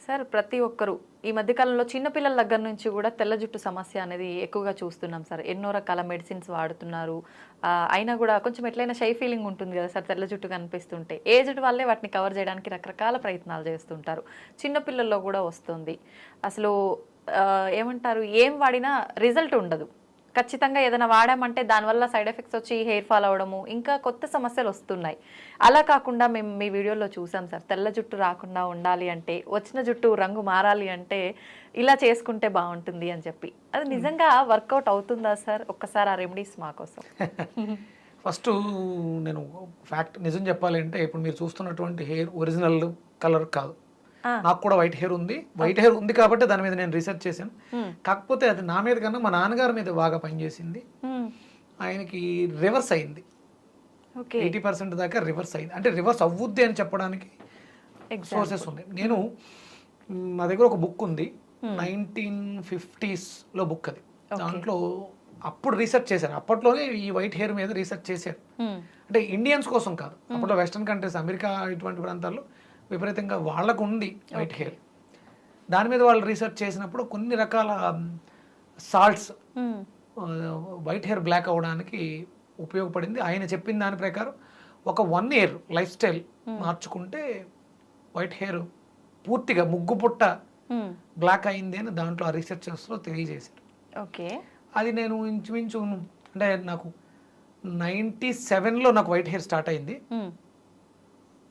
Sir ప్రతి ఒక్కరు ఈ మధ్యకాలంలో చిన్నపిల్లల దగ్గర నుంచి కూడా తెల్ల జుట్టు సమస్య అనేది ఎక్కువగా చూస్తున్నాం సార్. ఎన్నో రకాల మెడిసిన్స్ వాడుతున్నారు. అయినా కూడా కొంచెం ఎట్లయినా షై ఫీలింగ్ ఉంటుంది కదా సార్ తెల్ల జుట్టు కనిపిస్తుంటే. ఏజ్డ్ వాళ్ళే వాటిని కవర్ చేయడానికి రకరకాల ప్రయత్నాలు చేస్తుంటారు. చిన్నపిల్లల్లో కూడా వస్తుంది. అసలు ఏమంటారు, ఏం వాడినా రిజల్ట్ ఉండదు. ఖచ్చితంగా ఏదైనా వాడామంటే దానివల్ల సైడ్ ఎఫెక్ట్స్ వచ్చి హెయిర్ ఫాల్ అవ్వడము, ఇంకా కొత్త సమస్యలు వస్తున్నాయి. అలా కాకుండా మేము మీ వీడియోలో చూసాం సార్, తెల్ల జుట్టు రాకుండా ఉండాలి అంటే, వచ్చిన జుట్టు రంగు మారాలి అంటే ఇలా చేసుకుంటే బాగుంటుంది అని చెప్పి. అది నిజంగా వర్కౌట్ అవుతుందా సార్? ఒక్కసారి ఆ రెమెడీస్ మా కోసం. ఫస్ట్ నేను ఫ్యాక్ట్ నిజం చెప్పాలి అంటే, ఇప్పుడు మీరు చూస్తున్నటువంటి హెయిర్ ఒరిజినల్ కలర్ కాదు. నాకు కూడా వైట్ హెయిర్ ఉంది. వైట్ హెయిర్ ఉంది కాబట్టి దాని మీద నేను రీసెర్చ్ చేశాను. కాకపోతే అది నా మీద కన్నా మా నాన్నగారి మీద బాగా పనిచేసింది. ఆయనకి రివర్స్ అయింది. 80% దాకా రివర్స్ అయింది. అంటే రివర్స్ అవ్వుద్ది అని చెప్పడానికి సోర్సెస్ ఉన్నాయి. నేను నా దగ్గర ఒక బుక్ ఉంది, 1950s బుక్. అది దాంట్లో అప్పుడు రీసెర్చ్ చేశారు. అప్పట్లోనే ఈ వైట్ హెయిర్ మీద రీసెర్చ్ చేశారు. అంటే ఇండియన్స్ కోసం కాదు, అప్పట్లో వెస్టర్న్ కంట్రీస్, అమెరికా ఇటువంటి ప్రాంతాల్లో విపరీతంగా వాళ్ళకు ఉంది వైట్ హెయిర్. దాని మీద వాళ్ళు రీసెర్చ్ చేసినప్పుడు కొన్ని రకాల సాల్ట్స్ వైట్ హెయిర్ బ్లాక్ అవ్వడానికి ఉపయోగపడింది. ఆయన చెప్పిన దాని ప్రకారం ఒక 1 year లైఫ్ స్టైల్ మార్చుకుంటే వైట్ హెయిర్ పూర్తిగా ముగ్గు పుట్ట బ్లాక్ అయింది అని దాంట్లో ఆ రీసెర్చర్స్లో తెలియజేశారు. ఓకే, అది నేను ఇంచుమించు అంటే నాకు 97లో నాకు వైట్ హెయిర్ స్టార్ట్ అయింది.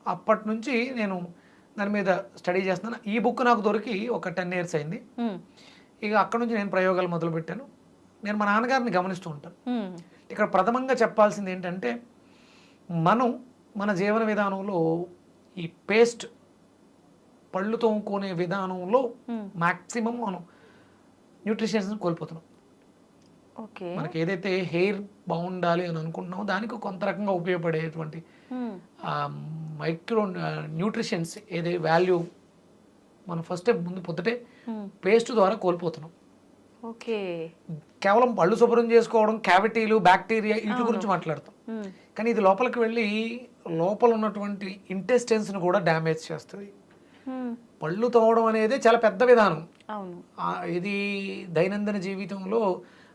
అప్పటి నుంచి నేను దాని మీద స్టడీ చేస్తున్నాను. ఈ బుక్ నాకు దొరికి ఒక 10 years అయింది. ఇక అక్కడ నుంచి నేను ప్రయోగాలు మొదలుపెట్టాను. నేను మా నాన్నగారిని గమనిస్తూ ఉంటాను. ఇక్కడ ప్రథమంగా చెప్పాల్సింది ఏంటంటే, మన జీవన విధానంలో ఈ పేస్ట్ పళ్ళు తోముకునే విధానంలో మ్యాక్సిమం మనం న్యూట్రిషన్స్ కోల్పోతున్నాం. మనకి ఏదైతే హెయిర్ బాగుండాలి అని అనుకుంటున్నామో దానికి కొంత రకంగా ఉపయోగపడేటువంటి మైక్రో న్యూట్రిషన్స్ ఏదే వాల్యూ మనం ఫస్ట్ ముందు పొద్దుటే పేస్ట్ ద్వారా కోల్పోతున్నాం. ఓకే, కేవలం పళ్ళు శుభ్రం చేసుకోవడం, క్యావిటీలు, బ్యాక్టీరియా వీటి గురించి మాట్లాడతాం. కానీ ఇది లోపలికి వెళ్ళి లోపల ఉన్నటువంటి ఇంటెస్టైన్స్ని కూడా డ్యామేజ్ చేస్తుంది. పళ్ళు తోమడం అనేది చాలా పెద్ద విధానం. ఇది దైనందిన జీవితంలో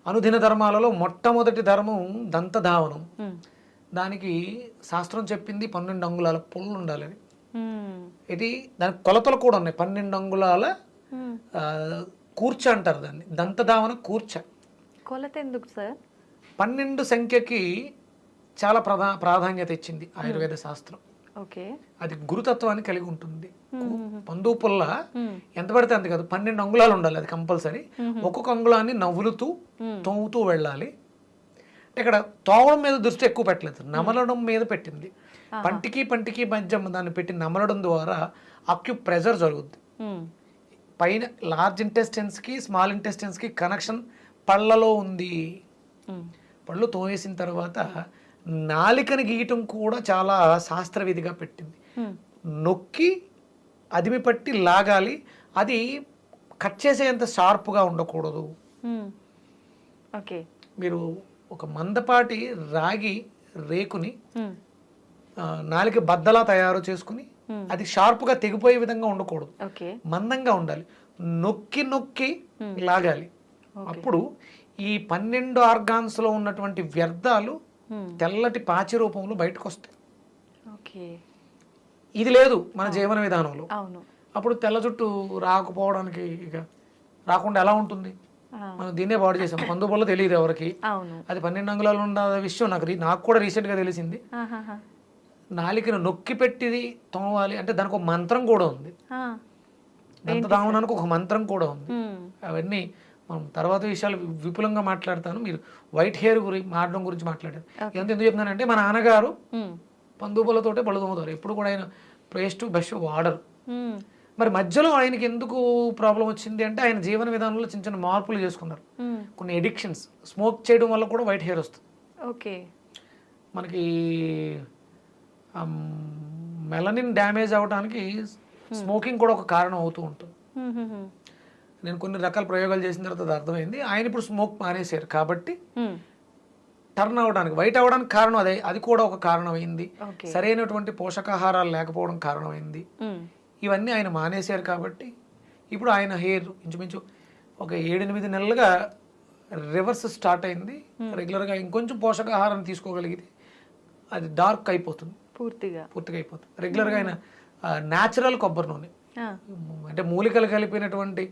అనుదిన ధర్మాలలో మొట్టమొదటి ధర్మం దంతధావనం. దానికి శాస్త్రం చెప్పింది 12 అంగుళాల పుల్లు ఉండాలని. ఇది దానికి కొలతలు కూడా ఉన్నాయి. 12 అంగుళాల కూర్చ అంటారు దాన్ని, దంతధావన కూర్చ. కొలత ఎందుకు సార్? 12 సంఖ్యకి చాలా ప్రాధాన్యత ఇచ్చింది ఆయుర్వేద శాస్త్రం. అది గురుతత్వాన్ని కలిగి ఉంటుంది. పందు పుల్ల ఎంత పడితే అంత కాదు, 12 అంగుళాలు ఉండాలి. అది కంపల్సరీ. ఒక్కొక్క అంగుళాన్ని నవ్వులుతూ తోముతూ వెళ్ళాలి. ఇక్కడ తోవడం మీద దృష్టి ఎక్కువ పెట్టలేదు, నమలడం మీద పెట్టింది. పంటికి మధ్య దాన్ని పెట్టి నమలడం ద్వారా అక్యుప్రెషర్ జరుగుద్ది. పైన లార్జ్ ఇంటెస్టైన్స్కి స్మాల్ ఇంటెస్టైన్స్కి కనెక్షన్ పళ్ళలో ఉంది. పళ్ళు తోవేసిన తర్వాత నాలికని గీయటం కూడా చాలా శాస్త్రవిధిగా పెట్టింది. నొక్కి అదిమి పట్టి లాగాలి. అది కట్ చేసేంత షార్ప్గా ఉండకూడదు. మీరు ఒక మందపాటి రాగి రేకుని నాలిక బద్దలా తయారు చేసుకుని అది షార్ప్గా తెగిపోయే విధంగా ఉండకూడదు, మందంగా ఉండాలి. నొక్కి నొక్కి లాగాలి. అప్పుడు ఈ 12 ఆర్గాన్స్లో ఉన్నటువంటి వ్యర్థాలు తెల్లటి పాచి రూపంలో బయటకు వస్తాయి. ఇది లేదు మన జీవన విధానంలో. అప్పుడు తెల్ల జుట్టు రాకపోవడానికి ఇక రాకుండా ఎలా ఉంటుంది? మనం దీన్నే పాడు చేసాం. పందు వల్ల తెలియదు ఎవరికి. అది 12 అంగుళాలు ఉన్న విషయం నాకు కూడా రీసెంట్గా తెలిసింది. నాలికను నొక్కి పెట్టిది తోమాలి అంటే దానికి ఒక మంత్రం కూడా ఉంది. దంతధావనానికి ఒక మంత్రం కూడా ఉంది. అవన్నీ మనం తర్వాత విషయాలు విపులంగా మాట్లాడతాను. మీరు వైట్ హెయిర్ మారడం గురించి మాట్లాడారు. ఎందుకు చెప్తున్నానంటే, మా నాన్నగారు పందుపులతోటే పళ్ళు తోముతారు. ఎప్పుడు కూడా ఆయన పేస్ట్ బ్రష్ వాడరు. మరి మధ్యలో ఆయనకి ఎందుకు ప్రాబ్లం వచ్చింది అంటే, ఆయన జీవన విధానంలో చిన్న చిన్న మార్పులు చేసుకున్నారు. కొన్ని ఎడిక్షన్స్, స్మోక్ చేయడం వల్ల కూడా వైట్ హెయిర్ వస్తుంది. మనకి మెలనిన్ డ్యామేజ్ అవడానికి స్మోకింగ్ కూడా ఒక కారణం అవుతూ ఉంటుంది. నేను కొన్ని రకాల ప్రయోగాలు చేసిన తర్వాత అది అర్థమైంది. ఆయన ఇప్పుడు స్మోక్ మానేశారు కాబట్టి టర్న్ అవడానికి, వైట్ అవడానికి కారణం అదే, అది కూడా ఒక కారణమైంది. ఓకే. సరైనటువంటి పోషకాహారాలు లేకపోవడం కారణమైంది. ఇవన్నీ ఆయన మానేశారు కాబట్టి ఇప్పుడు ఆయన హెయిర్ ఇంచుమించు ఒక 7-8 నెలలుగా రివర్స్ స్టార్ట్ అయింది. రెగ్యులర్గా ఇంకొంచెం పోషకాహారాన్ని తీసుకోగలిగితే అది డార్క్ అయిపోతుంది, పూర్తిగా అయిపోతుంది. రెగ్యులర్గా ఆయన న్యాచురల్ కొబ్బరి నూనె, అంటే మూలికలు కలిపినటువంటి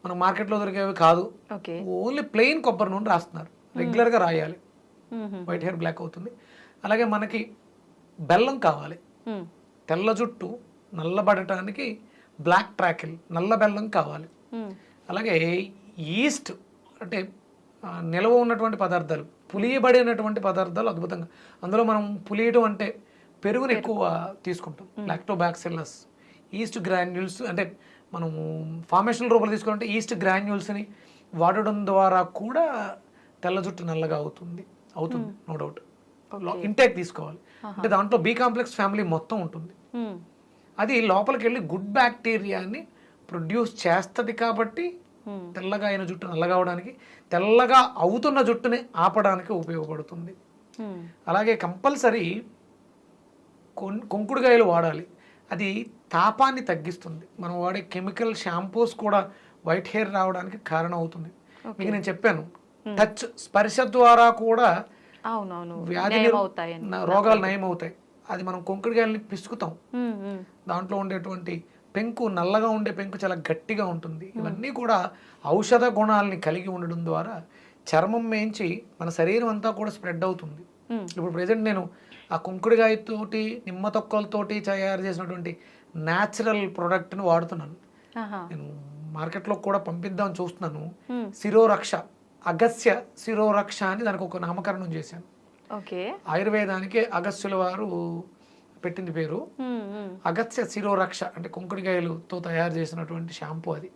మన మార్కెట్లో దొరికేవి కాదు, ఓన్లీ ప్లెయిన్ కొబ్బరి నూనె రాస్తున్నారు. రెగ్యులర్గా రాయాలి, వైట్ హెయిర్ బ్లాక్ అవుతుంది. అలాగే మనకి బెల్లం కావాలి, తెల్ల జుట్టు నల్లబడటానికి బ్లాక్ ట్రాకిల్, నల్ల బెల్లం కావాలి. అలాగే ఈస్ట్ అంటే నిల్వ ఉన్నటువంటి పదార్థాలు, పులియబడినటువంటి పదార్థాలు అద్భుతంగా, అందులో మనం పులియటం అంటే పెరుగుని ఎక్కువ తీసుకుంటాం. లాక్టోబాక్సిల్లస్, ఈస్ట్ గ్రాన్యూల్స్, అంటే మనము ఫార్మేషన్ రూపంలో తీసుకుంటే ఈస్ట్ గ్రాన్యూల్స్ని వాడడం ద్వారా కూడా తెల్ల జుట్టు నల్లగా అవుతుంది, నో డౌట్. ఇంటేక్ తీసుకోవాలి, అంటే దాంట్లో బి కాంప్లెక్స్ ఫ్యామిలీ మొత్తం ఉంటుంది. అది లోపలికి వెళ్ళి గుడ్ బ్యాక్టీరియాని ప్రొడ్యూస్ చేస్తుంది కాబట్టి తెల్లగా అయిన జుట్టు నల్లగా అవడానికి, తెల్లగా అవుతున్న జుట్టుని ఆపడానికి ఉపయోగపడుతుంది. అలాగే కంపల్సరీ కుంకుడుకాయలు వాడాలి, అది తాపాన్ని తగ్గిస్తుంది. మనం వాడే కెమికల్ షాంపూస్ కూడా వైట్ హెయిర్ రావడానికి కారణం అవుతుంది. మీకు నేను చెప్పాను, టచ్, స్పర్శ ద్వారా కూడా వ్యాధి రోగాలు నయం అవుతాయి. అది మనం కుంకుడుకాయలని పిసుకుతాం, దాంట్లో ఉండేటువంటి పెంకు, నల్లగా ఉండే పెంకు చాలా గట్టిగా ఉంటుంది. ఇవన్నీ కూడా ఔషధ గుణాలని కలిగి ఉండడం ద్వారా చర్మం మేంచి మన శరీరం అంతా కూడా స్ప్రెడ్ అవుతుంది. ఇప్పుడు ప్రెసెంట్ నేను ఆ కుంకుడుకాయతోటి, నిమ్మ తొక్కలతోటి తయారు చేసినటువంటి న్యాచురల్ ప్రోడక్ట్ని వాడుతున్నాను. నేను మార్కెట్లో కూడా పంపిద్దామని చూస్తున్నాను. శిరోరక్ష, అగస్య శిరోరక్ష అని దానికి ఒక నామకరణం చేశాను. ఆయుర్వేదానికి అగస్యుల వారు పెట్టింది పేరు. అగస్య శిరోరక్ష అంటే కుంకుడుకాయలతో తయారు చేసినటువంటి షాంపూ. అది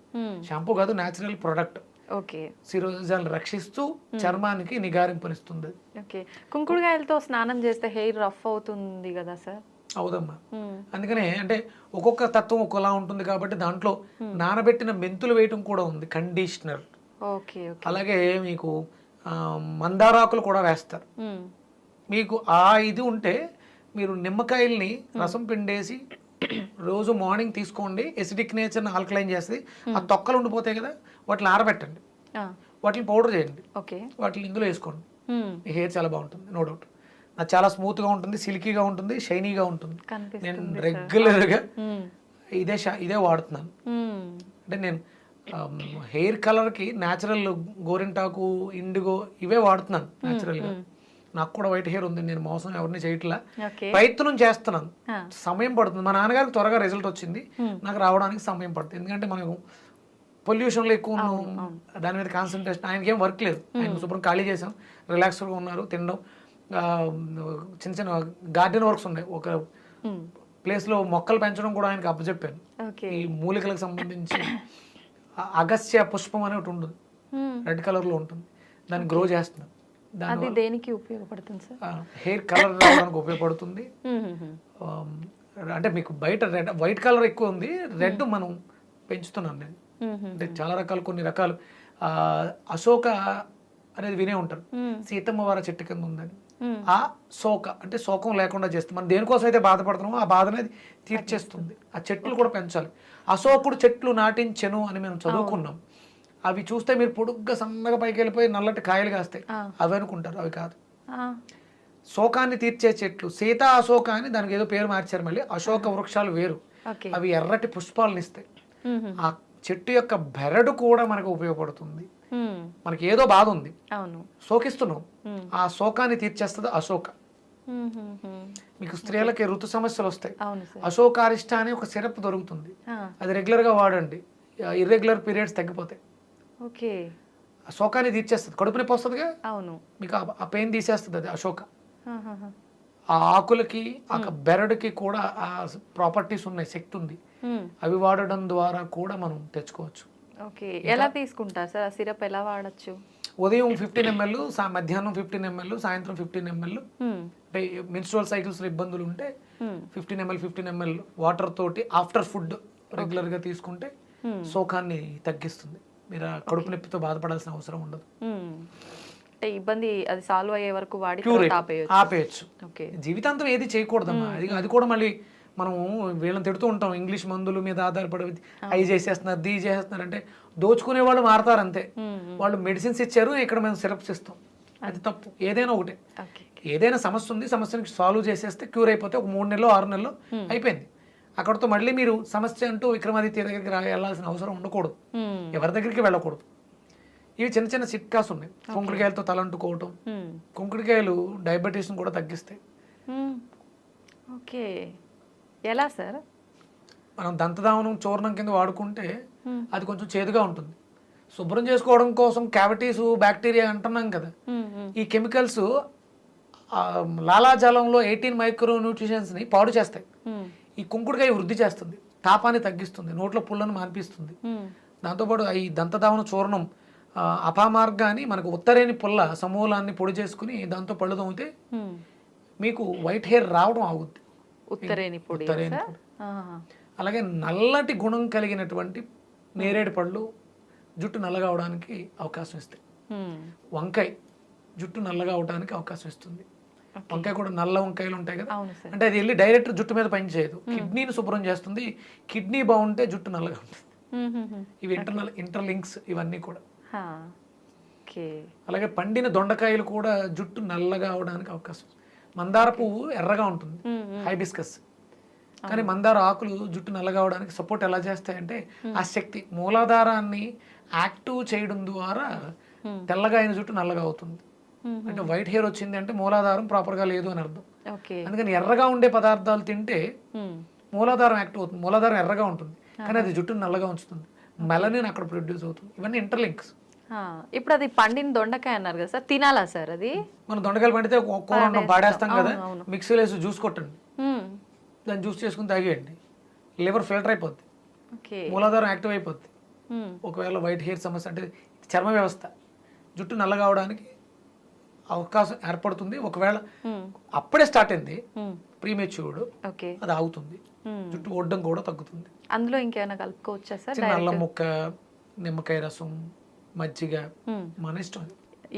షాంపూ కాదు, న్యాచురల్ ప్రొడక్ట్. శిరోజాలను రక్షిస్తూ చర్మానికి నిగారింపునిస్తుంది. కుంకుడుకాయలతో స్నానం చేస్తే హెయిర్ రఫ్ అవుతుంది కదా సార్? అవుదమ్మా, అందుకనే అంటే ఒక్కొక్క తత్వం ఒక్కోలా ఉంటుంది కాబట్టి దాంట్లో నానబెట్టిన మెంతులు వేయటం కూడా ఉంది, కండిషనర్. అలాగే మీకు మందారాకులు కూడా వేస్తారు. మీకు ఆ ఇది ఉంటే మీరు నిమ్మకాయల్ని రసం పిండేసి రోజు మార్నింగ్ తీసుకోండి, ఎసిడిక్ నేచర్ని ఆల్కలైన్ చేస్తుంది. ఆ తొక్కలు ఉండిపోతాయి కదా, వాటిని ఆరబెట్టండి, వాటిని పౌడర్ చేయండి, వాటిని ఇందులో వేసుకోండి. మీ హెయిర్ చాలా బాగుంటుంది, నో డౌట్. నాకు చాలా స్మూత్గా ఉంటుంది, సిల్కీగా ఉంటుంది, షైనీగా ఉంటుంది. నేను రెగ్యులర్గా ఇదే వాడుతున్నాను. అంటే నేను హెయిర్ కలర్కి న్యాచురల్ గోరింటాకు, ఇండిగో ఇవే వాడుతున్నాను న్యాచురల్గా. నాకు కూడా వైట్ హెయిర్ ఉంది, నేను మోసం ఎవరిని చేయట్లా, ప్రయత్నం చేస్తున్నాను. సమయం పడుతుంది. మా నాన్నగారికి త్వరగా రిజల్ట్ వచ్చింది, నాకు రావడానికి సమయం పడుతుంది. ఎందుకంటే మనకు పొల్యూషన్లో ఎక్కువ ఉన్నాం, దాని మీద కాన్సన్ట్రేషన్. ఆయనకి ఏం వర్క్ లేదు, ఆయన శుభ్రం ఖాళీ చేసాం, రిలాక్స్గా ఉన్నారు, తినడం, చిన్న చిన్న గార్డెన్ వర్క్స్ ఉన్నాయి. ఒక ప్లేస్లో మొక్కలు పెంచడం కూడా ఆయనకి అప్పచెప్పాను. ఈ మూలికలకు సంబంధించి అగస్య పుష్పం అని ఒకటి ఉంటుంది, రెడ్ కలర్లో ఉంటుంది, దాన్ని గ్రో చేస్తున్నాను. అది దేనికి ఉపయోగపడుతుంది సార్? హెయిర్ కలర్ రావడానికి ఉపయోగపడుతుంది. అంటే మీకు బయట రెడ్, వైట్ కలర్ ఎక్కువ ఉంది, రెడ్ మనం పెంచుతున్నాను నేను. అంటే చాలా రకాలు, కొన్ని రకాలు అశోక అనేది వినే ఉంటారు, సీతమ్మ వారి చెట్టు కింద ఉందని. ఆ శోక అంటే శోకం లేకుండా చేస్తుంది. మనం దేనికోసం అయితే బాధపడుతున్నామో ఆ బాధ అనేది తీర్చేస్తుంది. ఆ చెట్లు కూడా పెంచాలి. అశోకుడు చెట్లు నాటించెను అని మేము చదువుకున్నాం. అవి చూస్తే మీరు పొడుగ్గా సన్నగా పైకి వెళ్ళిపోయి నల్లటి కాయలు కాస్తాయి, అవి అనుకుంటారు, అవి కాదు. శోకాన్ని తీర్చే చెట్లు, సీతా అశోక అని దానికి ఏదో పేరు మార్చారు మళ్ళీ. అశోక వృక్షాలు వేరు, అవి ఎర్రటి పుష్పాలను ఇస్తాయి. ఆ చెట్టు యొక్క బెరడు కూడా మనకు ఉపయోగపడుతుంది. మనకి ఏదో బాధ ఉంది, శోకిస్తున్నాం, ఆ శోకాన్ని తీర్చేస్తుంది అశోక. మీకు స్త్రీలకి ఋతు సమస్యలు వస్తాయి, అశోకారిష్ట అని ఒక సిరప్ దొరుకుతుంది, అది రెగ్యులర్ గా వాడండి, ఇర్రెగ్యులర్ పీరియడ్స్ తగ్గిపోతాయి. శోకాన్ని తీర్చేస్తుంది, కడుపు నొప్పి వస్తుందిగా, మీకు ఆ పెయిన్ తీసేస్తుంది అది అశోక. ఆ ఆకులకి, ఆ బెరడుకి కూడా ఆ ప్రాపర్టీస్ ఉన్నాయి, శక్తి ఉంది. అవి వాడడం ద్వారా కూడా మనం తెచ్చుకోవచ్చు. ఎలా తీసుకుంటారు సార్ సిరప్, ఎలా వాడచ్చు? ఉదయం 15 ml, మధ్యాహ్నం 15 ml, సాయంత్రం 15 ml. అంటే మెన్స్ట్రువల్ సైకిల్స్ లో ఇబ్బందులు ఉంటే 15 ml వాటర్ తోటి ఆఫ్టర్ ఫుడ్ రెగ్యులర్ గా తీసుకుంటే శోకాన్ని తగ్గిస్తుంది. మీరు కడుపు నొప్పితో బాధపడాల్సిన అవసరం ఉండదు. అంటే ఇబ్బంది అది సాల్వ్ అయ్యే వరకు వాడి క్యూర్ తర్వాత ఆపేయొచ్చు. ఆపేయచ్చు. ఓకే. జీవితాంతం ఏది చేయకూడదమ్మా. అది కూడా మళ్ళీ మనం వీళ్ళని తిడుతూ ఉంటాం, ఇంగ్లీష్ మందుల మీద ఆధారపడి అవి చేసేస్తున్నారు, దీ చేసేస్తున్నారు అంటే దోచుకునే వాళ్ళు మారతారు అంతే. వాళ్ళు మెడిసిన్స్ ఇచ్చారు, ఇక్కడ మేము సిరప్స్ ఇస్తాం, అది తప్పు. ఏదైనా ఒకటే, ఓకే. ఏదైనా సమస్య ఉంది, సమస్యని సాల్వ్ చేసేస్తే క్యూర్ అయిపోతే ఒక 3 నెలలో 6 నెలలో అయిపోయింది. అక్కడతో మళ్ళీ మీరు సమస్య అంటూ విక్రమాదిత్య దగ్గరికి వెళ్ళాల్సిన అవసరం ఉండకూడదు, ఎవరి దగ్గరికి వెళ్ళకూడదు. ఇవి చిన్న చిన్న చిట్కాస్ ఉన్నాయి. కుంకుడికాయలతో తలంటుకోవటం, కుంకుడికాయలు డయాబెటీస్ని కూడా తగ్గిస్తాయి. ఓకే, ఎలా సార్? మనం దంతధావనం చూర్ణం కింద వాడుకుంటే అది కొంచెం చేదుగా ఉంటుంది. శుభ్రం చేసుకోవడం కోసం క్యావిటీస్ బ్యాక్టీరియా అంటున్నాం కదా, ఈ కెమికల్స్ లాలాజలంలో 18 మైక్రో న్యూట్రిషన్స్ని పాడు చేస్తాయి. ఈ కుంకుడుకాయ వృద్ధి చేస్తుంది, తాపాన్ని తగ్గిస్తుంది, నోట్లో పుల్లను మాన్పిస్తుంది. దాంతోపాటు ఈ దంతధావన చూర్ణం అపామార్గాన్ని మనకు ఉత్తరేని పుల్ల సమూలాన్ని పొడి చేసుకుని దాంతో పళ్ళు తోమితే మీకు వైట్ హెయిర్ రావడం ఆగుద్ది. ఉత్తరేని పొడి. అలాగే నల్లటి గుణం కలిగినటువంటి నేరేడు పళ్ళు జుట్టు నల్లగా అవడానికి అవకాశం ఇస్తాయి. వంకాయ జుట్టు నల్లగా అవడానికి అవకాశం ఇస్తుంది. వంకాయ కూడా నల్ల వంకాయలు ఉంటాయి కదా, అంటే అది వెళ్ళి డైరెక్ట్ జుట్టు మీద పని చేయదు, కిడ్నీని శుభ్రం చేస్తుంది. కిడ్నీ బాగుంటే జుట్టు నల్లగా ఉంటుంది. ఇవి ఇంటర్లింక్స్ ఇవన్నీ కూడా. అలాగే పండిన దొండకాయలు కూడా జుట్టు నల్లగా అవడానికి అవకాశం. మందార పువ్వు ఎర్రగా ఉంటుంది, హైబిస్కస్, కానీ మందార ఆకులు జుట్టు నల్లగా అవడానికి సపోర్ట్ ఎలా చేస్తాయంటే ఆ శక్తి మూలాధారాన్ని యాక్టివ్ చేయడం ద్వారా తెల్లగా అయిన జుట్టు నల్లగా అవుతుంది. అంటే వైట్ హెయిర్ వచ్చింది అంటే మూలాధారం ప్రాపర్గా లేదు అని అర్థం. అందుకని ఎర్రగా ఉండే పదార్థాలు తింటే మూలాధారం యాక్టివ్ అవుతుంది. మూలాధారం ఎర్రగా ఉంటుంది కానీ అది జుట్టును నల్లగా ఉంచుతుంది, మెలనిన్ అక్కడ ప్రొడ్యూస్ అవుతుంది. ఇవన్నీ ఇంటర్లింక్స్. ఇప్పుడు అది పండిన దొండకాయ అన్నారు కదా సార్, తినాలా సార్ అది? మనం దొండకాయలు పండితే కూర పాడేస్తాం కదా, మిక్సీలో వేసి జ్యూస్ కొట్టండి, దాన్ని జ్యూస్ చేసుకుని తాగేయండి, లివర్ ఫిల్టర్ అయిపోద్ది, మూలాధారం యాక్టివ్ అయిపోద్ది. ఒకవేళ వైట్ హెయిర్ సమస్య అంటే చర్మ వ్యవస్థ జుట్టు నల్లగా అవడానికి అవకాశం ఏర్పడుతుంది. ఒకవేళ అప్పుడే స్టార్ట్ అయింది ప్రీమెచ్యూర్డ్, అది ఆగుతుంది, జుట్టు ఒడ్డం కూడా తగ్గుతుంది. అందులో ఇంకేమైనా కలుపుకోవచ్చా సార్? అల్లం ముక్క, నిమ్మకాయ రసం, మజ్జిగ, మన ఇష్టం.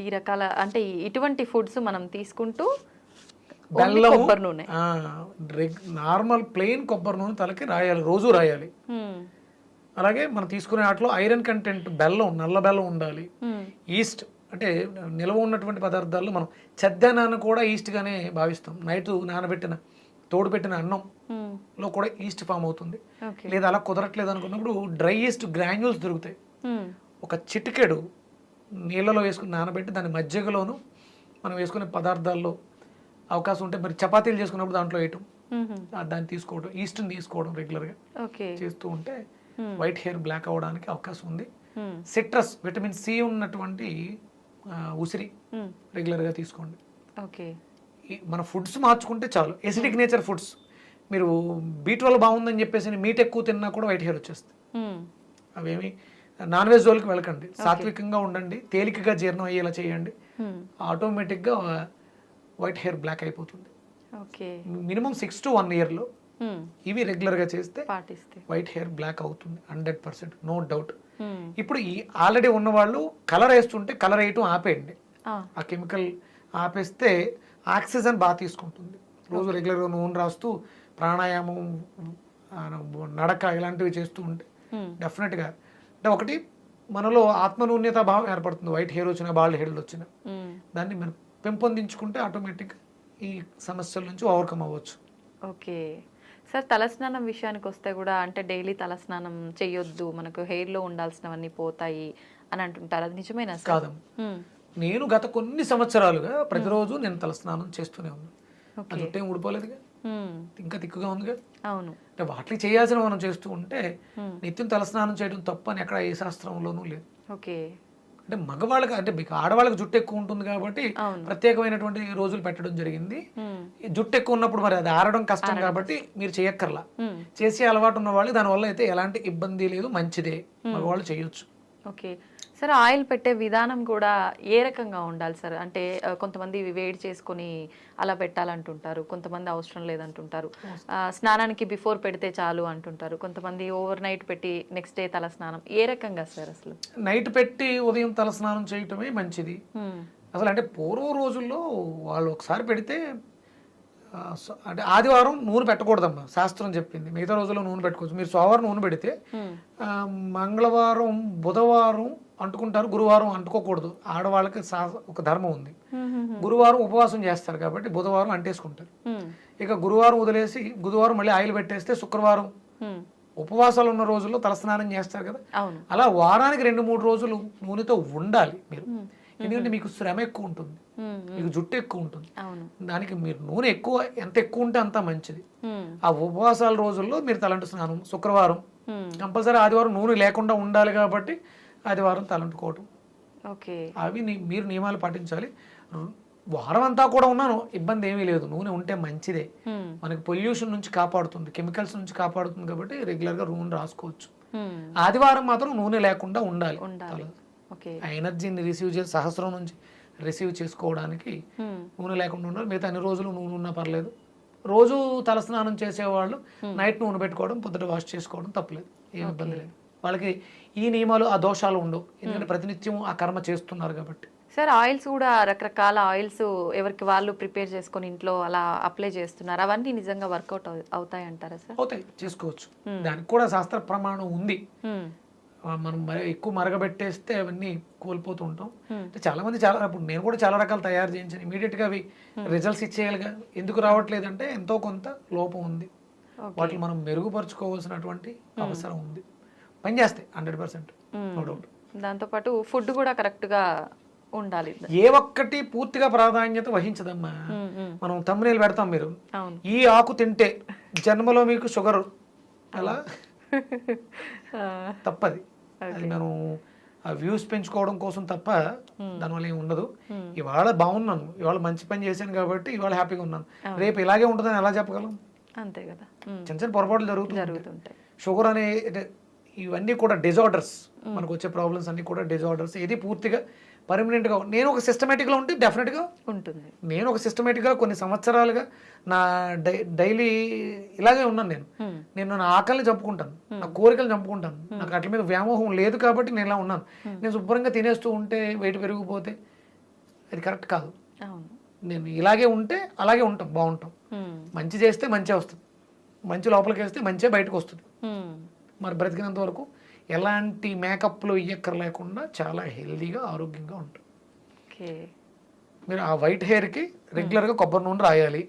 ఈ రకాల అంటే ఇటువంటి ఫుడ్స్ మనం తీసుకుంటూ బెల్లం, కొబ్బరి నూనె, నార్మల్ ప్లెయిన్ కొబ్బరి నూనె తలకి రాయాలి, రోజు రాయాలి. అలాగే మనం తీసుకునే వాటిలో ఐరన్ కంటెంట్, బెల్లం, నల్ల బెల్లం ఉండాలి. ఈస్ట్ అంటే నిల్వ ఉన్నటువంటి పదార్థాల్లో మనం చెద్దనాన్ని కూడా ఈస్ట్ గానే భావిస్తాం. నైట్ నానబెట్టిన తోడు పెట్టిన అన్నంలో కూడా ఈస్ట్ ఫామ్ అవుతుంది. లేదా అలా కుదరట్లేదు అనుకున్నప్పుడు డ్రై ఈస్ట్ గ్రాన్యూల్స్ దొరుకుతాయి. ఒక చిటికెడు నీళ్ళలో వేసుకుని నానబెట్టి దాని మజ్జిగలోను మనం వేసుకునే పదార్థాల్లో అవకాశం ఉంటే, మరి చపాతీలు చేసుకున్నప్పుడు దాంట్లో వేయటం, దాన్ని తీసుకోవడం, ఈస్ట్ని తీసుకోవడం రెగ్యులర్గా చేస్తూ ఉంటే వైట్ హెయిర్ బ్లాక్ అవడానికి అవకాశం ఉంది. సిట్రస్, విటమిన్ సి ఉన్నటువంటి ఉసిరి రెగ్యులర్గా తీసుకోండి. మన ఫుడ్స్ మార్చుకుంటే చాలు. ఎసిడిక్ నేచర్ ఫుడ్స్, మీరు B12 బాగుందని చెప్పేసి మీట్ ఎక్కువ తిన్నా కూడా వైట్ హెయిర్ వచ్చేస్తుంది. అవేమి నాన్ వెజ్ జోలికి వెళ్ళకండి, సాత్వికంగా ఉండండి, తేలికగా జీర్ణం అయ్యేలా చేయండి, ఆటోమేటిక్గా వైట్ హెయిర్ బ్లాక్ అయిపోతుంది. మినిమం 6 to 1 year ఇవి రెగ్యులర్గా చేస్తే వైట్ హెయిర్ బ్లాక్ అవుతుంది 100%, నో డౌట్. ఇప్పుడు ఈ ఆల్రెడీ ఉన్న వాళ్ళు కలర్ వేస్తుంటే కలర్ వేయటం ఆపేయండి. ఆ కెమికల్ ఆపేస్తే ఆక్సిజన్ బాగా తీసుకుంటుంది. రోజు రెగ్యులర్గా నూనె రాస్తూ ప్రాణాయామం, నడక ఇలాంటివి చేస్తూ ఉంటే డెఫినెట్గా అంటే ఒకటి మనలో ఆత్మనూన్యత భావం ఏర్పడుతుంది. వైట్ హెయిర్ వచ్చినా, బాల్డ్ హెయిర్ వచ్చినా దాన్ని మనం పెంపొందించుకుంటే ఆటోమేటిక్గా ఈ సమస్యల నుంచి ఓవర్కమ్ అవ్వచ్చు. ఓకే సార్, తలస్నానం విషయానికి వస్తే కూడా అంటే డైలీ తలస్నానం చేయొద్దు, మనకు హెయిర్లో ఉండాల్సినవన్నీ పోతాయి అని అంటుంటారు, అది నిజమేనా సార్? కాదు, నేను గత కొన్ని సంవత్సరాలుగా ప్రతిరోజు నేను తలస్నానం చేస్తూనే ఉన్నాను. ఆ జుట్టు ఏం ఊడిపోలేదుగా, ఇంకా తిక్కుగా ఉందిగా. అవును, అంటే వాటికి చేయాల్సిన మనం చేస్తూ ఉంటే నిత్యం తలస్నానం చేయడం తప్పు అని ఎక్కడ ఏ శాస్త్రంలోనూ లేదు. ఓకే, అంటే మగవాళ్ళకి అంటే మీకు ఆడవాళ్ళకి జుట్టు ఎక్కువ ఉంటుంది కాబట్టి ప్రత్యేకమైనటువంటి రోజులు పెట్టడం జరిగింది. జుట్టు ఎక్కువ ఉన్నప్పుడు మరి అది ఆరడం కష్టం కాబట్టి మీరు చేయక్కర్లా. చేసే అలవాటు ఉన్న వాళ్ళు దానివల్ల అయితే ఎలాంటి ఇబ్బంది లేదు, మంచిదే, మగవాళ్ళు చేయొచ్చు. ఓకే సార్, ఆయిల్ పెట్టే విధానం కూడా ఏ రకంగా ఉండాలి సార్? అంటే కొంతమంది వేడి చేసుకొని అలా పెట్టాలంటుంటారు, కొంతమంది అవసరం లేదంటుంటారు, స్నానానికి బిఫోర్ పెడితే చాలు అంటుంటారు, కొంతమంది ఓవర్ నైట్ పెట్టి నెక్స్ట్ డే తల స్నానం. ఏ రకంగా సార్ అసలు? నైట్ పెట్టి ఉదయం తల స్నానం చేయటమే మంచిది. అసలు అంటే పూర్వ రోజుల్లో వాళ్ళు ఒకసారి పెడితే అంటే ఆదివారం నూనె పెట్టకూడదమ్మా, శాస్త్రం చెప్పింది. మిగతా రోజుల్లో నూనె పెట్టుకోవచ్చు. మీరు సోమవారం నూనె పెడితే మంగళవారం బుధవారం అంటుకుంటారు, గురువారం అంటుకోకూడదు. ఆడవాళ్ళకి ఒక ధర్మం ఉంది. గురువారం ఉపవాసం చేస్తారు కాబట్టి బుధవారం అంటేసుకుంటారు. ఇక గురువారం వదిలేసి బుధవారం మళ్ళీ ఆయిల్ పెట్టేస్తే శుక్రవారం ఉపవాసాలు ఉన్న రోజుల్లో తలస్నానం చేస్తారు కదా. అలా వారానికి 2-3 రోజులు నూనెతో ఉండాలి మీరు. ఎందుకంటే మీకు శ్రమ ఎక్కువ ఉంటుంది, మీకు జుట్టు ఎక్కువ ఉంటుంది. దానికి మీరు నూనె ఎంత ఎక్కువ ఉంటే అంత మంచిది. ఆ ఉపవాసాల రోజుల్లో మీరు తలంటు స్నానం, శుక్రవారం కంపల్సరీ, ఆదివారం నూనె లేకుండా ఉండాలి కాబట్టి ఆదివారం తలంటుకోవటం, అవి మీరు నియమాలు పాటించాలి. వారం అంతా కూడా ఉన్నాను, ఇబ్బంది ఏమీ లేదు. నూనె ఉంటే మంచిదే, మనకి పొల్యూషన్ నుంచి కాపాడుతుంది, కెమికల్స్ నుంచి కాపాడుతుంది కాబట్టి రెగ్యులర్ గా నూనె రాసుకోవచ్చు. ఆదివారం మాత్రం నూనె లేకుండా ఉండాలి. ఆ ఎనర్జీని సహస్రం నుంచి రిసీవ్ చేసుకోవడానికి నూనె లేకుండా ఉండాలి. మిగతా అన్ని రోజులు నూనె ఉన్నా పర్లేదు. రోజు తలస్నానం చేసేవాళ్ళు నైట్ నూనె పెట్టుకోవడం, పొద్దుట వాష్ చేసుకోవడం తప్పలేదు, ఏమి ఇబ్బంది లేదు. వాళ్ళకి ఈ నియమాలు, ఆ దోషాలు ఉండవు, ఎందుకంటే ప్రతినిత్యం ఆ కర్మ చేస్తున్నారు కాబట్టి. సార్ ఆయిల్స్ కూడా రకరకాల ఆయిల్స్ ఎవరికి వాళ్ళు ప్రిపేర్ చేసుకొని ఇంట్లో అలా అప్లై చేస్తున్నారు, అవన్నీ నిజంగా వర్కౌట్ అవుతాయి అంటారా సార్? అవుతాయి, చేసుకోవచ్చు. దానికి కూడా శాస్త్ర ప్రమాణం ఉంది. మనం ఎక్కువ మరగబెట్టేస్తే అవన్నీ కోల్పోతూ ఉంటాం. చాలా మంది ఇప్పుడు నేను కూడా చాలా రకాలు తయారు చేయించాను, ఇమీడియట్ గా అవి రిజల్ట్స్ ఇచ్చేయాలిగా. ఎందుకు రావట్లేదంటే ఎంతో కొంత లోపం ఉంది, వాటిని మనం మెరుగుపరుచుకోవాల్సినటువంటి అవసరం ఉంది. పనిచేస్తాయి 100%, నో డౌట్. దాంతోపాటు ఫుడ్ కూడా కరెక్ట్ గా ఉండాలి. ఏ ఒక్కటి పూర్తిగా ప్రాధాన్యత వహించదమ్మా. మనం తమ్మునేలు పెడతాం, మీరు ఈ ఆకు తింటే జన్మలో మీకు షుగర్ అలా తప్పది. అది మనం ఆ వ్యూస్ పెంచుకోవడం కోసం తప్ప దానివల్ల ఏమి ఉండదు. ఇవాళ బాగున్నాను, ఇవాళ మంచి పని చేశాను కాబట్టి ఇవాళ హ్యాపీగా ఉన్నాను. రేపు ఇలాగే ఉంటుందని ఎలా చెప్పగలం? అంతే కదా, చిన్న చిన్న పొరపాట్లు జరుగుతుంటాయి. షుగర్ అనే ఇవన్నీ కూడా డిజార్డర్స్, మనకు వచ్చే ప్రాబ్లమ్స్ అన్ని కూడా డిజార్డర్స్. ఇది పూర్తిగా పర్మనెంట్ గా నేను ఒక సిస్టమేటిక్ గా ఉంటే డెఫినెట్ గా ఉంటుంది. నేను ఒక సిస్టమేటిక్ గా కొన్ని సంవత్సరాలుగా నా డైలీ ఇలాగే ఉన్నాను. నేను నా ఆకలిని చంపుకుంటాను, నా కోరికలు చంపుకుంటాను. నాకు అట్ల మీద వ్యామోహం లేదు కాబట్టి నేను ఇలా ఉన్నాను. నేను శుభ్రంగా తినేస్తూ ఉంటే వెయిట్ పెరిగిపోతే అది కరెక్ట్ కాదు. నేను ఇలాగే ఉంటే అలాగే ఉంటాం, బాగుంటాం. మంచి చేస్తే మంచి వస్తుంది, మంచి లోపలికి వేస్తే మంచి బయటకు వస్తుంది. మరి బ్రతికినంత వరకు ఎలాంటి మేకప్లు ఇయ్యక్కర లేకుండా చాలా హెల్దీగా ఆరోగ్యంగా ఉంటుంది. మీరు ఆ వైట్ హెయిర్కి రెగ్యులర్గా కొబ్బరి నూనె రాయాలి.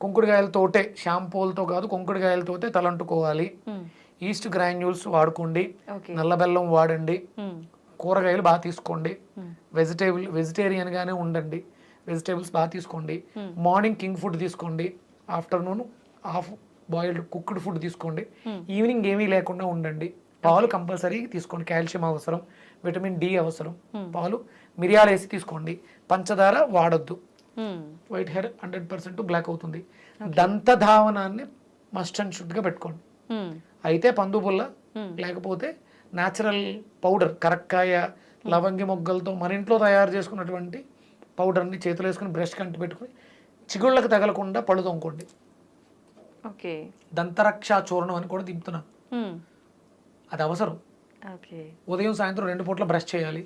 కుంకుడుకాయలతోటే, షాంపూలతో కాదు, కుంకుడుకాయలతోటే తలంటుకోవాలి. ఈస్ట్ గ్రాన్యూల్స్ వాడుకోండి, నల్ల బెల్లం వాడండి, కూరగాయలు బాగా తీసుకోండి, వెజిటేరియన్ గానే ఉండండి, వెజిటేబుల్స్ బాగా తీసుకోండి. మార్నింగ్ కింగ్ ఫుడ్ తీసుకోండి, afternoon half boiled cooked food తీసుకోండి. ఈవినింగ్ ఏమీ లేకుండా ఉండండి. పాలు కంపల్సరీ తీసుకోండి, కాల్షియం అవసరం, విటమిన్ డి అవసరం. పాలు మిరియాలు వేసి తీసుకోండి, పంచదార వాడొద్దు. వైట్ హెయిర్ 100% బ్లాక్ అవుతుంది. దంతధావనాన్ని మస్ట్ అండ్ షుడ్ గా పెట్టుకోండి. అయితే పందుపుల్ల, లేకపోతే న్యాచురల్ పౌడర్, కరక్కాయ, లవంగి మొగ్గలతో మన ఇంట్లో తయారు చేసుకున్నటువంటి పౌడర్ని చేతులు వేసుకుని బ్రష్ కంటి పెట్టుకుని చిగుళ్ళకి తగలకుండా పళ్ళు తోముకోండి. దంతరక్ష చూర్ణం అని కూడా దింపుతున్నాను, అది అవసరం. ఉదయం సాయంత్రం 2 పూట్ల బ్రష్ చేయాలి.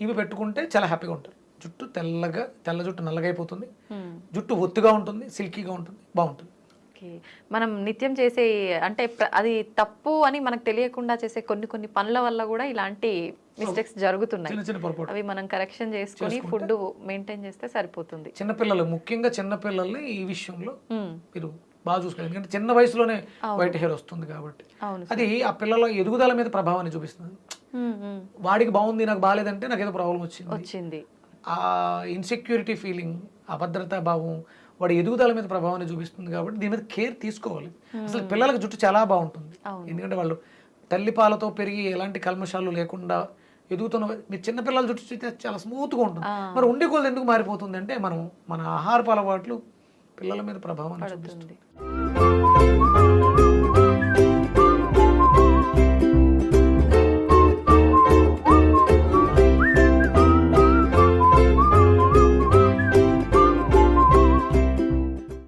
ఇవి పెట్టుకుంటే చాలా హ్యాపీగా ఉంటారు. జుట్టు తెల్ల జుట్టు నల్లగా అయిపోతుంది, జుట్టు ఒత్తుగా ఉంటుంది, సిల్కీగా ఉంటుంది, బాగుంటుంది. మనం నిత్యం చేసే అంటే అది తప్పు అని మనకు తెలియకుండా చేసే కొన్ని పనుల వల్ల కూడా ఇలాంటి మిస్టేక్స్ జరుగుతున్నాయి. అవి మనం కరెక్షన్ చేసుకుని ఫుడ్ మెయింటైన్ చేస్తే సరిపోతుంది. చిన్నపిల్లలు, ముఖ్యంగా చిన్నపిల్లల్ని ఈ విషయంలో మీరు బాగా చూసుకోవాలి. ఎందుకంటే చిన్న వయసులోనే వైట్ హెయిర్ వస్తుంది కాబట్టి అది ఆ పిల్లల ఎదుగుదల మీద ప్రభావాన్ని చూపిస్తుంది. వాడికి బాగుంది, నాకు బాగాలేదంటే నాకు ఏదో ప్రాబ్లం వచ్చింది. ఆ ఇన్సెక్యూరిటీ ఫీలింగ్, అభద్రతా భావం వాడి ఎదుగుదల మీద ప్రభావాన్ని చూపిస్తుంది. కాబట్టి దీని మీద కేర్ తీసుకోవాలి. అసలు పిల్లలకు జుట్టు చాలా బాగుంటుంది, ఎందుకంటే వాళ్ళు తల్లిపాలతో పెరిగి ఎలాంటి కల్మషాలు లేకుండా ఎదుగుతున్న. మీరు చిన్నపిల్లల జుట్టు చూస్తే చాలా స్మూత్గా ఉంటుంది. మరి ఉండే కొలది ఎందుకు మారిపోతుంది అంటే మన ఆహారపు అలవాట్లు పిల్లల మీద ప్రభావాన్ని చూపిస్తుంది.